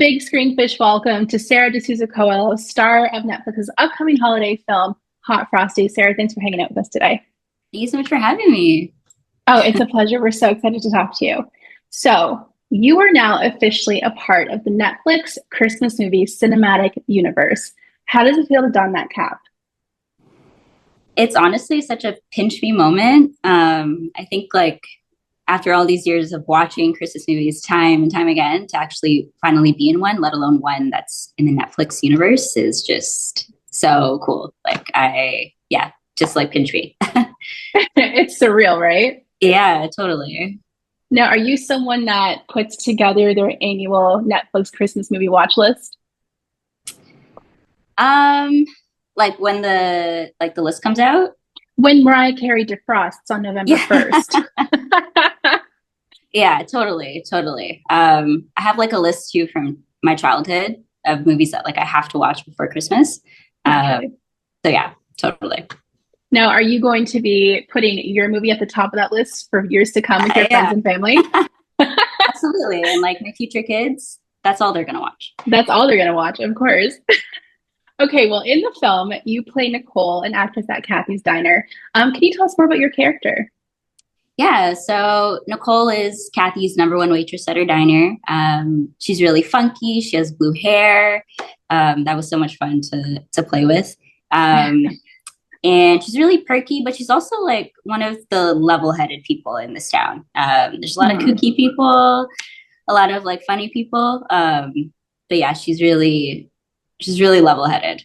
big Screenfish welcome to Sarah Desouza Coelho, star of Netflix's upcoming holiday film, Hot Frosty. Sarah, thanks for hanging out with us today. Thank you so much for having me. Oh, it's a pleasure. We're so excited to talk to you. So, you are now officially a part of the Netflix Christmas movie cinematic universe. How does it feel to don that cap? It's honestly such a pinch me moment. I think like after all these years of watching Christmas movies time and time again, to actually finally be in one, let alone one that's in the Netflix universe, is just so cool. Just like pinch me. It's surreal, right? Yeah, totally. Now, are you someone that puts together their annual Netflix Christmas movie watch list? Um, like when the list comes out. When Mariah Carey defrosts on November Yeah. 1st. Yeah, totally, totally. I have like a list too from my childhood of movies that like I have to watch before Christmas. Okay. So yeah, totally. Now, are you going to be putting your movie at the top of that list for years to come with your friends Yeah, and family? absolutely. And like my future kids, that's all they're gonna watch. That's all they're going to watch, of course. Okay, well, in the film, you play Nicole, an actress at Cathy's Diner. Can you tell us more about your character? Yeah, so Nicole is Kathy's number one waitress at her diner. She's really funky. She has blue hair. That was so much fun to play with. Um, and she's really perky, but she's also like one of the level-headed people in this town. There's a lot of Hmm. kooky people, a lot of like funny people. But yeah, she's really level-headed.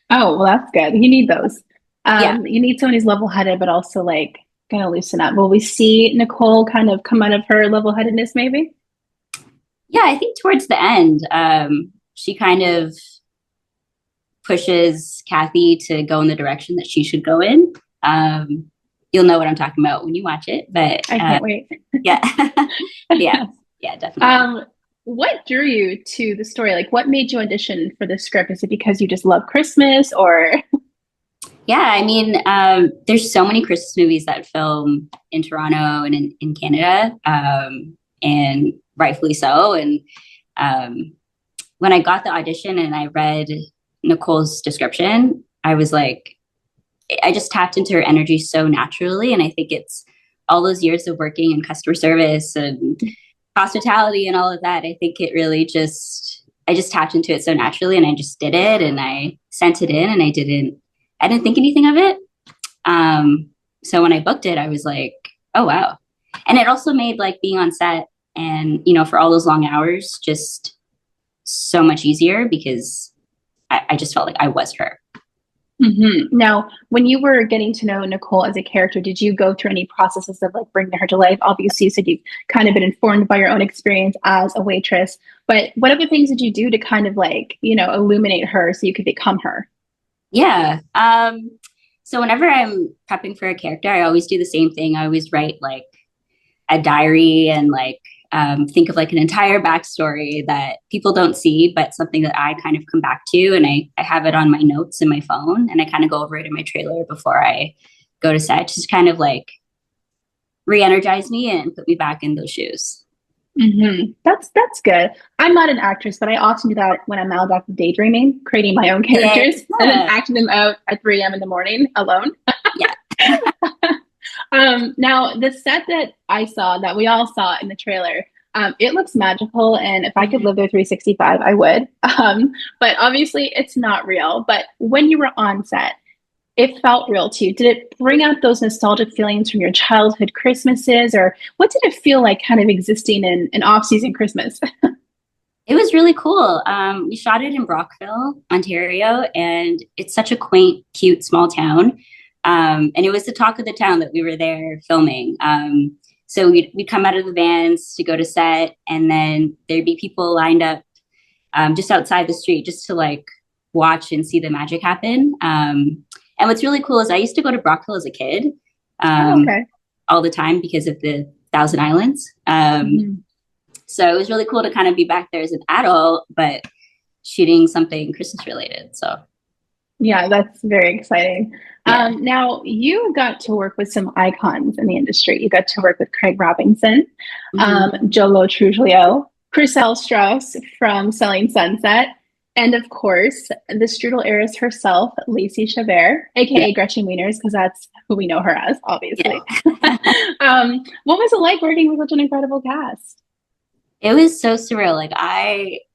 Oh, well, that's good. You need those. Yeah. You need someone who's level-headed, but also like going to loosen up. Will we see Nicole kind of come out of her level-headedness, maybe? Yeah, I think towards the end, she kind of pushes Cathy to go in the direction that she should go in. You'll know what I'm talking about when you watch it, but I can't wait. yeah, yeah, yeah, definitely. Um, what drew you to the story? Like, what made you audition for the script? Is it because you just love Christmas, or? Yeah, I mean, there's so many Christmas movies that film in Toronto and in Canada, and rightfully so. And um, when I got the audition and I read Nicole's description, I was like, I just tapped into her energy so naturally. And I think it's all those years of working in customer service and hospitality and all of that. I think it really I just tapped into it so naturally and I just did it and I sent it in and I didn't think anything of it. So when I booked it, I was like, oh, wow. And it also made like being on set and, for all those long hours, just so much easier because I just felt like I was her. Now, when you were getting to know Nicole as a character, did you go through any processes of like bringing her to life? Obviously, you said you've kind of been informed by your own experience as a waitress, but what other things did you do to kind of like, illuminate her so you could become her? Yeah. So whenever I'm prepping for a character, I always do the same thing. I always write like a diary and like think of like an entire backstory that people don't see, but something that I kind of come back to. And I have it on my notes in my phone and I kind of go over it in my trailer before I go to set, just kind of like re-energize me and put me back in those shoes. That's good. I'm not an actress, but I often do that when I'm out after daydreaming, creating my own Yeah. characters and then acting them out at 3 a.m. in the morning alone. Yeah. Now, the set that I saw, that we all saw in the trailer, it looks magical, and if I could Mhm. live there 365, I would. But obviously, it's not real. But when you were on set, it felt real to you. Did it bring out those nostalgic feelings from your childhood Christmases, or what did it feel like kind of existing in an off-season Christmas? It was really cool. We shot it in Brockville, Ontario, and it's such a quaint, cute, small town. And it was the talk of the town that we were there filming. So we'd come out of the vans to go to set, and then there'd be people lined up just outside the street just to like watch and see the magic happen. And what's really cool is I used to go to Brockville as a kid Oh, um, okay. all the time because of the Thousand Islands. Mhm. So it was really cool to kind of be back there as an adult, but shooting something Christmas related. So Yeah, that's very exciting. yeah. Now, you got to work with some icons in the industry. You got to work with Craig Robinson, Hmm. Jolo Truglio. Purcell Strauss from Selling Sunset. And of course, the strudel heiress herself, Lacey Chabert, Yeah, aka Gretchen Wieners, because that's who we know her as, obviously. yeah. What was it like working with such an incredible cast? It was so surreal. Like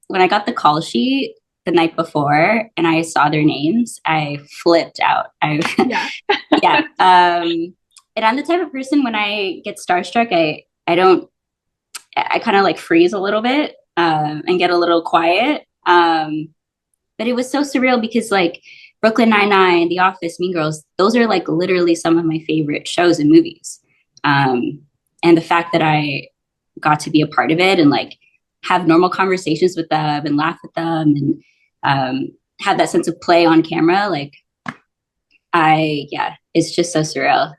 when I got the call sheet the night before and I saw their names, I flipped out. I Yeah. yeah. And I'm the type of person when I get starstruck, I don't I kind of like freeze a little bit and get a little quiet. But it was so surreal because like Brooklyn Nine-Nine, The Office, Mean Girls, those are like literally some of my favorite shows and movies. And the fact that I got to be a part of it and like have normal conversations with them and laugh with them and have that sense of play on camera, like it's just so surreal.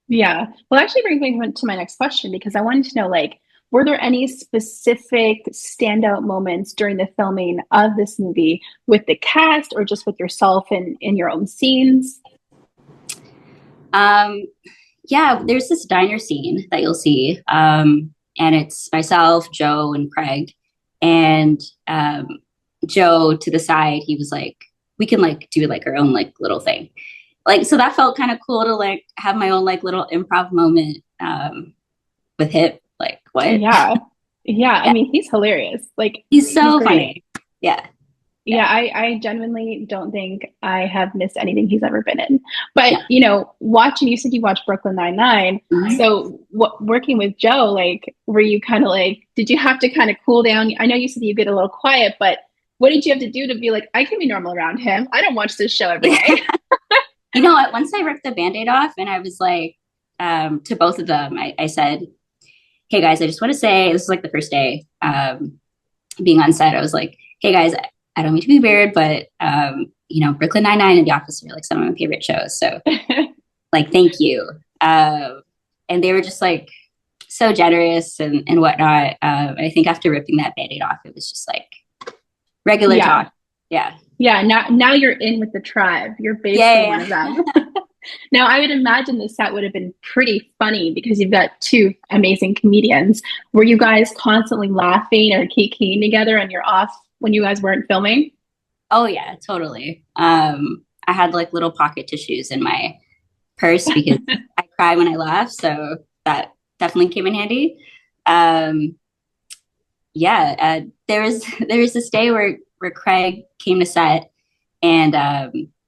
Yeah. Well, actually brings me to my next question because I wanted to know, like, were there any specific standout moments during the filming of this movie with the cast or just with yourself in your own scenes? Um, yeah, there's this diner scene that you'll see, and it's myself, Joe, and Craig. And Joe to the side, he was like, "We can like do like our own like little thing." Like so that felt kind of cool to like have my own like little improv moment with him. Like what? Yeah. Yeah. I Yeah, mean, he's hilarious. Like, he's he's so great. funny. Yeah, Yeah, yeah, I genuinely don't think I have missed anything he's ever been in. But, yeah. watching, you said you watched Brooklyn Nine-Nine. Mhm. So, working with Joe, like, were you kind of like, did you have to kind of cool down? I know you said you get a little quiet, but what did you have to do to be like, I can be normal around him? I don't watch this show every day. You know what? Once I ripped the band-aid off and I was like, to both of them, I said, "Hey guys, I just want to say this is like the first day being on set. I was like, hey guys, I don't mean to be weird, but Brooklyn Nine-Nine and The Office are like some of my favorite shows. So like, thank you." And they were just like so generous and whatnot. I think after ripping that band-aid off, it was just like regular Yeah. talk. Yeah. Yeah. Now you're in with the tribe. You're basically one Yeah. of them. Now, I would imagine the set would have been pretty funny because you've got two amazing comedians. Were you guys constantly laughing or kikiing together and you're off when you guys weren't filming? Oh yeah, totally. I had like little pocket tissues in my purse because I cry when I laugh. So that definitely came in handy. Um, yeah, there was this day where Craig came to set, and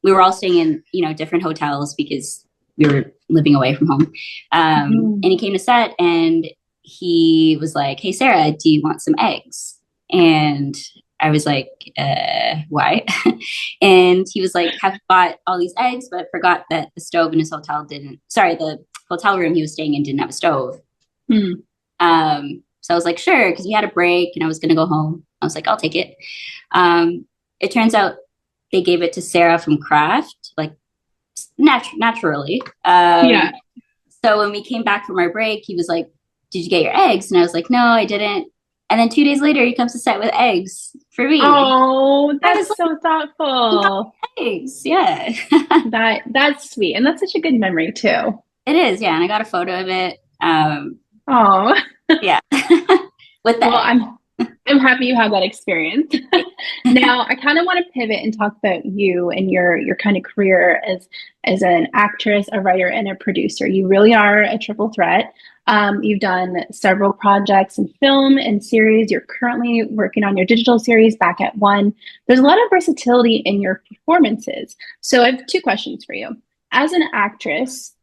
we were all staying in different hotels because we were living away from home. Mhm. And he came to set, and he was like, "Hey Sarah, do you want some eggs?" And I was like, "Why?" And he was like, "Have bought all these eggs, but forgot that the stove in his hotel didn't. Sorry, the hotel room he was staying in didn't have a stove." Hmm. So I was like, sure, because we had a break and I was going to go home. I was like, I'll take it. Um, it turns out they gave it to Sarah from Kraft, like naturally. Yeah. So when we came back from our break, he was like, "Did you get your eggs?" And I was like, "No, I didn't." And then 2 days later, he comes to set with eggs for me. Oh, I was that's so like, "You got thoughtful. eggs." Yeah. That's sweet. And that's such a good memory too. It is. Yeah. And I got a photo of it. Oh. Yeah. With the Well, egg. I'm happy you had that experience. Now, I kind of want to pivot and talk about you and your kind of career as an actress, a writer, and a producer. You really are a triple threat. You've done several projects in film and series. You're currently working on your digital series, Back at One. There's a lot of versatility in your performances. So I have two questions for you. As an actress,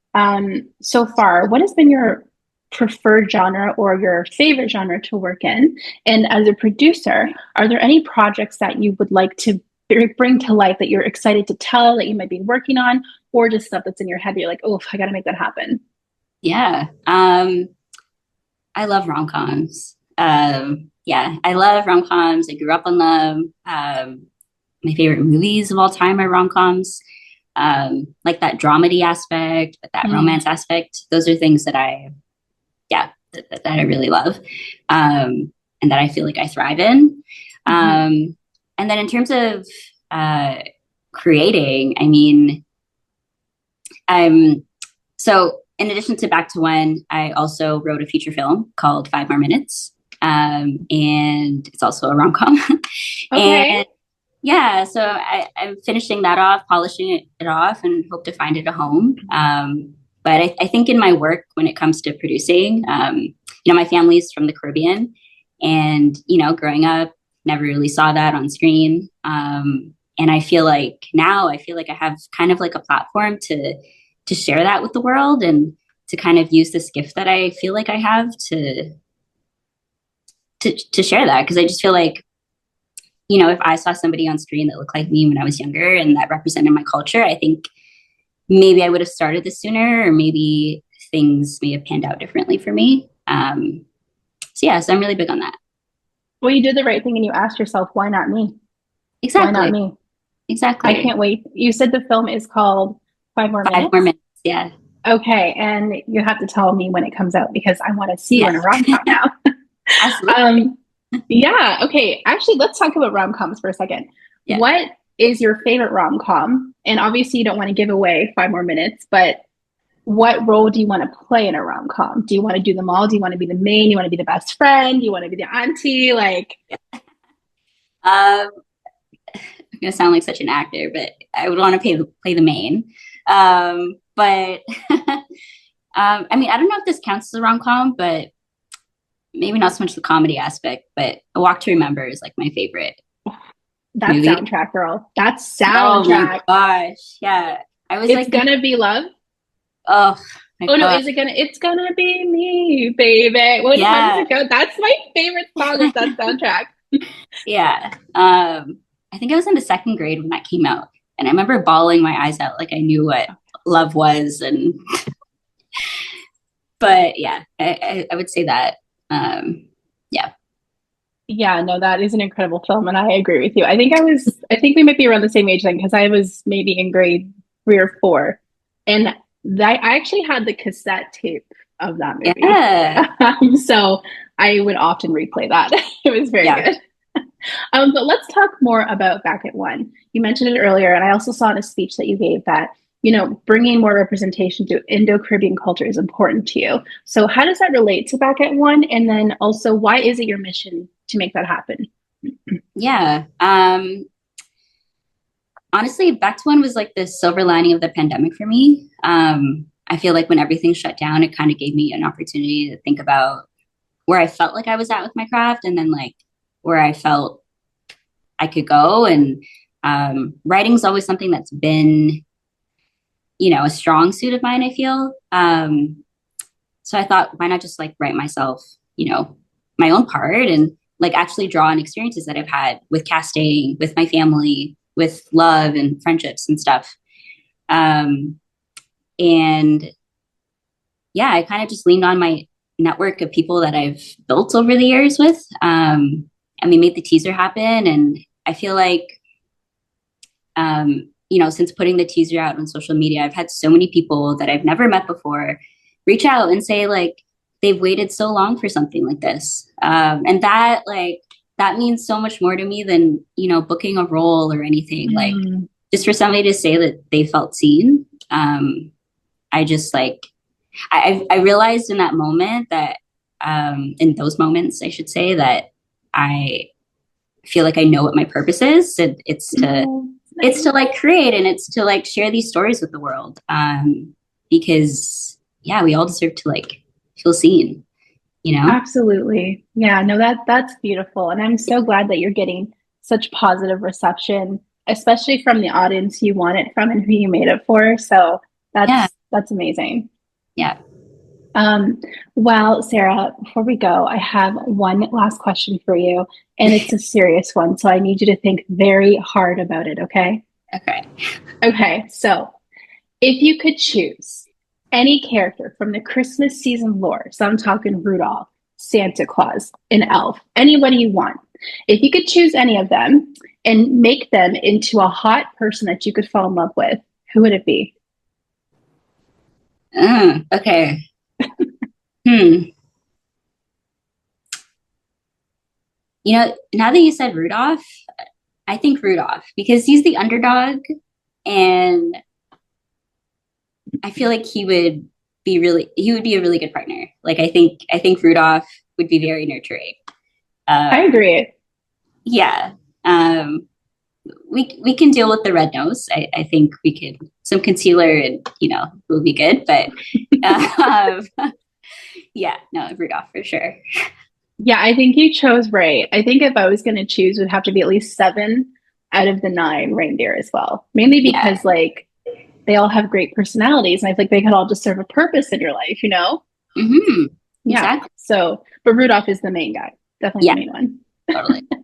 so far, what has been your preferred genre or your favorite genre to work in? And as a producer, are there any projects that you would like to bring to life that you're excited to tell that you might be working on, or just stuff that's in your head that you're like, oh, I got to make that happen? Yeah. I love rom-coms. Yeah, I love rom-coms. I grew up on them. My favorite movies of all time are rom-coms. Like that dramedy aspect, but that Mm. romance aspect. Those are things that that I really love, and that I feel like I thrive in. Mhm. And then in terms of uh, creating, I mean, I'm so in addition to Back to One, I also wrote a feature film called 5 More Minutes. and it's also a rom-com. Okay. And yeah, so I'm finishing that off, polishing it off, and hope to find it a home. But I think in my work, when it comes to producing, my family's from the Caribbean, and growing up, never really saw that on screen. And I feel like now I have kind of like a platform to share that with the world, and to kind of use this gift that I feel like I have to share that, because I just feel like, if I saw somebody on screen that looked like me when I was younger and that represented my culture, I think maybe I would have started this sooner, or maybe things may have panned out differently for me. So I'm really big on that. Well, you did the right thing and you asked yourself, why not me? Why not Exactly. me? I Exactly. can't wait. You said the film is called Five More 5 more Minutes? minutes. Yeah. Okay, and you have to tell me when it comes out because I want to see you Yeah. in a rom-com now. Absolutely. um, yeah, okay. Actually, let's talk about rom-coms for a second. Yeah. What is your favorite rom-com? And obviously, you don't want to give away 5 more minutes, but what role do you want to play in a rom-com? Do you want to do them all? Do you want to be the main? Do you want to be the best friend? Do you want to be the auntie? Like, Um, I'm gonna sound like such an actor, but I would want to play the main. But I mean, I don't know if this counts as a rom com, but maybe not so much the comedy aspect. But A Walk to Remember is like my favorite that movie. soundtrack, girl. That Oh my soundtrack. gosh, yeah. I was It's like, gonna be love. oh my Oh no, god, is it gonna? It's gonna be me, baby. How does yeah, it go? That's my favorite song is that soundtrack. yeah. I think I was in the second grade when that came out, and I remember bawling my eyes out, like I knew what love was, and but yeah, I would say that. Yeah. Yeah, no, that is an incredible film, and I agree with you. I think we might be around the same age then because I was maybe in grade 3 or 4, and I actually had the cassette tape of that movie. Yeah. So I would often replay that. It was very Yeah. good. But let's talk more about Back at One. You mentioned it earlier, and I also saw in a speech that you gave that, bringing more representation to Indo-Caribbean culture is important to you. So how does that relate to Back at One? And then also, why is it your mission to make that happen? Yeah. Honestly, Back to One was like the silver lining of the pandemic for me. I feel like when everything shut down, it kind of gave me an opportunity to think about where I felt like I was at with my craft, and then like where I felt I could go. And writing is always something that's been, a strong suit of mine, I feel. So I thought, why not just like write myself, my own part, and like actually draw on experiences that I've had with casting, with my family, with love and friendships and stuff. Um, and yeah, I kind of just leaned on my network of people that I've built over the years with. And we made the teaser happen. And I feel like, since putting the teaser out on social media, I've had so many people that I've never met before reach out and say like they've waited so long for something like this. And that means so much more to me than, booking a role or anything. Like just for somebody to say that they felt seen. I just like, I realized in that moment that, in those moments, I should say, that I feel like I know what my purpose is. And it's to like create, and it's to like share these stories with the world. Because yeah, we all deserve to like feel seen, Absolutely. Yeah, no, that's beautiful. And I'm so glad that you're getting such positive reception, especially from the audience you want it from and who you made it for. So Yeah. that's amazing. Yeah. Um, well, Sarah, before we go, I have one last question for you, and it's a serious one. So I need you to think very hard about it, okay? Okay. Okay, so if you could choose any character from the Christmas season lore, so I'm talking Rudolph, Santa Claus, an elf, anybody you want, if you could choose any of them and make them into a hot person that you could fall in love with, who would it be? Okay. Hmm. Now that you said Rudolph, I think Rudolph, because he's the underdog, and I feel like he would be a really good partner. Like I think Rudolph would be very nurturing. I agree. Yeah. Um, we can deal with the red nose. I think we could some concealer and will be good. But yeah, no, Rudolph for sure. Yeah, I think you chose right. I think if I was going to choose, it would have to be at least seven out of the nine reindeer as well. Mainly Yeah. because like they all have great personalities, and I think they could all just serve a purpose in your life, you know? Hmm. Yeah. Exactly. So, but Rudolph is the main guy, definitely the Yeah, main one. totally. Yeah.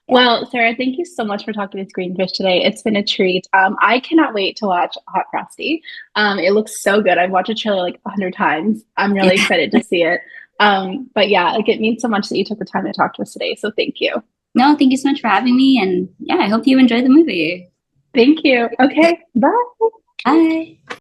Well, Sarah, thank you so much for talking to Screenfish today. It's been a treat. I cannot wait to watch Hot Frosty. It looks so good. I've watched a trailer like 100 times. I'm really excited to see it. But yeah, like it means so much that you took the time to talk to us today. So thank you. No, thank you so much for having me. And yeah, I hope you enjoy the movie. Thank you. Okay, bye. Bye.